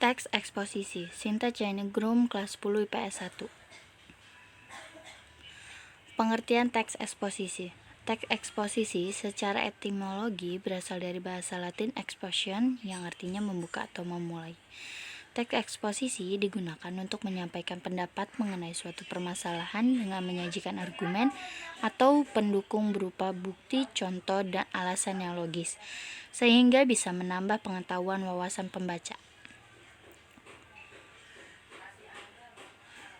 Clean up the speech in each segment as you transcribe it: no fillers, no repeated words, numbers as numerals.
Teks eksposisi, Sinta China Grum, kelas 10 IPS 1. Pengertian teks eksposisi. Teks eksposisi secara etimologi berasal dari bahasa Latin exposition yang artinya membuka atau memulai. Teks eksposisi digunakan untuk menyampaikan pendapat mengenai suatu permasalahan dengan menyajikan argumen atau pendukung berupa bukti, contoh, dan alasan yang logis, sehingga bisa menambah pengetahuan wawasan pembaca.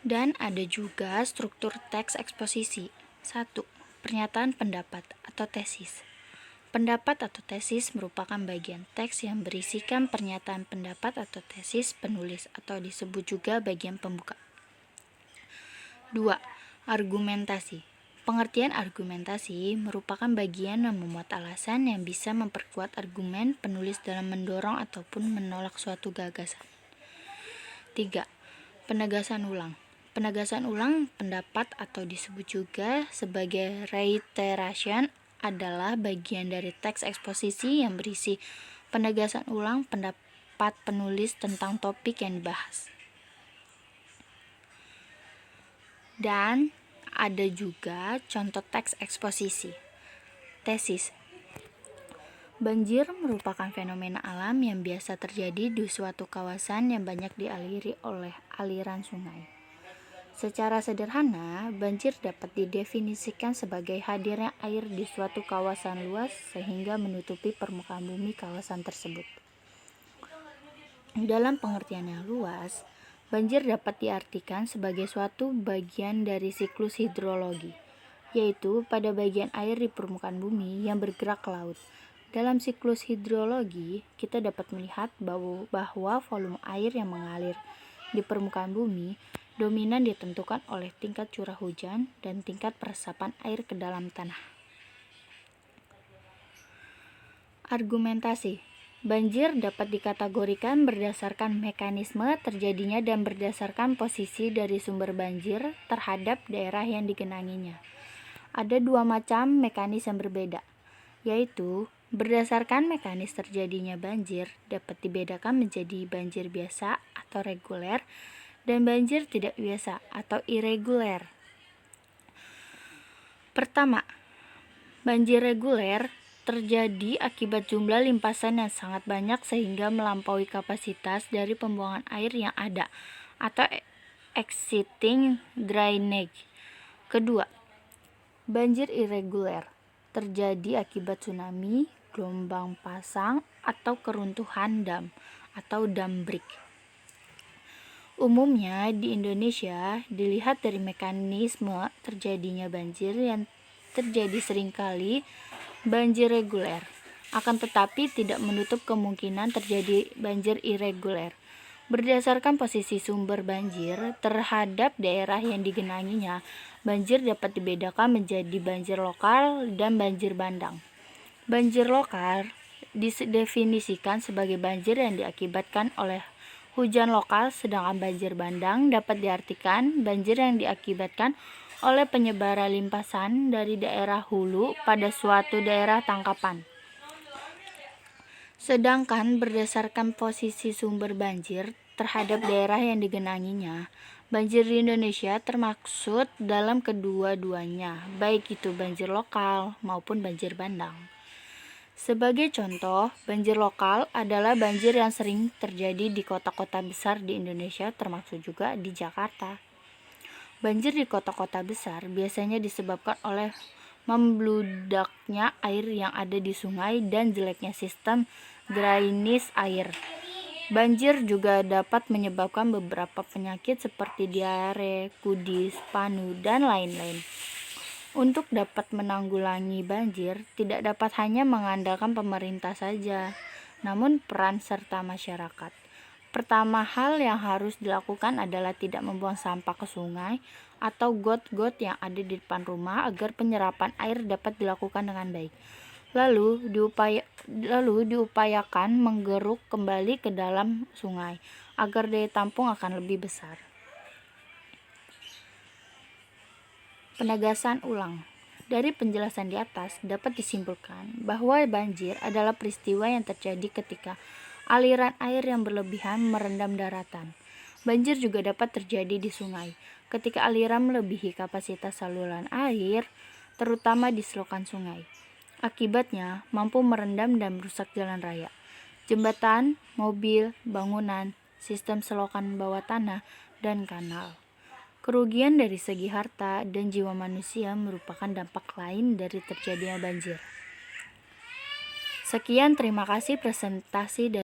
Dan ada juga struktur teks eksposisi. 1. Pernyataan pendapat atau tesis. Pendapat atau tesis merupakan bagian teks yang berisikan pernyataan pendapat atau tesis penulis atau disebut juga bagian pembuka. 2. Argumentasi. Pengertian argumentasi merupakan bagian yang memuat alasan yang bisa memperkuat argumen penulis dalam mendorong ataupun menolak suatu gagasan. 3. Penegasan ulang. Penegasan ulang pendapat atau disebut juga sebagai reiteration adalah bagian dari teks eksposisi yang berisi penegasan ulang pendapat penulis tentang topik yang dibahas. Dan ada juga contoh teks eksposisi. Tesis. Banjir merupakan fenomena alam yang biasa terjadi di suatu kawasan yang banyak dialiri oleh aliran sungai. Secara sederhana, banjir dapat didefinisikan sebagai hadirnya air di suatu kawasan luas sehingga menutupi permukaan bumi kawasan tersebut. Dalam pengertian yang luas, banjir dapat diartikan sebagai suatu bagian dari siklus hidrologi, yaitu pada bagian air di permukaan bumi yang bergerak ke laut. Dalam siklus hidrologi, kita dapat melihat bahwa volume air yang mengalir di permukaan bumi dominan ditentukan oleh tingkat curah hujan dan tingkat peresapan air ke dalam tanah. Argumentasi. Banjir dapat dikategorikan berdasarkan mekanisme terjadinya dan berdasarkan posisi dari sumber banjir terhadap daerah yang digenanginya. Ada dua macam mekanis yang berbeda, yaitu berdasarkan mekanis terjadinya banjir dapat dibedakan menjadi banjir biasa atau reguler dan banjir tidak biasa atau irreguler. Pertama, banjir reguler terjadi akibat jumlah limpasan yang sangat banyak sehingga melampaui kapasitas dari pembuangan air yang ada atau existing drainage. Kedua, banjir irreguler terjadi akibat tsunami, gelombang pasang, atau keruntuhan dam atau dam break. Umumnya di Indonesia dilihat dari mekanisme terjadinya banjir yang terjadi seringkali banjir reguler, akan tetapi tidak menutup kemungkinan terjadi banjir irreguler. Berdasarkan posisi sumber banjir terhadap daerah yang digenanginya, banjir dapat dibedakan menjadi banjir lokal dan banjir bandang. Banjir lokal didefinisikan sebagai banjir yang diakibatkan oleh hujan lokal, sedangkan banjir bandang dapat diartikan banjir yang diakibatkan oleh penyebaran limpasan dari daerah hulu pada suatu daerah tangkapan. Sedangkan berdasarkan posisi sumber banjir terhadap daerah yang digenanginya, banjir di Indonesia termaksud dalam kedua-duanya, baik itu banjir lokal maupun banjir bandang. Sebagai contoh, banjir lokal adalah banjir yang sering terjadi di kota-kota besar di Indonesia, termasuk juga di Jakarta. Banjir di kota-kota besar biasanya disebabkan oleh membludaknya air yang ada di sungai dan jeleknya sistem drainase air. Banjir juga dapat menyebabkan beberapa penyakit seperti diare, kudis, panu, dan lain-lain. Untuk dapat menanggulangi banjir, tidak dapat hanya mengandalkan pemerintah saja, namun peran serta masyarakat. Pertama hal yang harus dilakukan adalah tidak membuang sampah ke sungai atau got-got yang ada di depan rumah agar penyerapan air dapat dilakukan dengan baik. Lalu diupayakan menggeruk kembali ke dalam sungai agar daya tampung akan lebih besar. Penegasan ulang. Dari penjelasan di atas dapat disimpulkan bahwa banjir adalah peristiwa yang terjadi ketika Aliran air yang berlebihan merendam daratan. Banjir juga dapat terjadi di sungai. Ketika aliran melebihi kapasitas saluran air, terutama di selokan sungai. Akibatnya, mampu merendam dan merusak jalan raya, jembatan, mobil, bangunan, sistem selokan bawah tanah, dan kanal. Kerugian dari segi harta dan jiwa manusia merupakan dampak lain dari terjadinya banjir. Sekian, terima kasih presentasi dari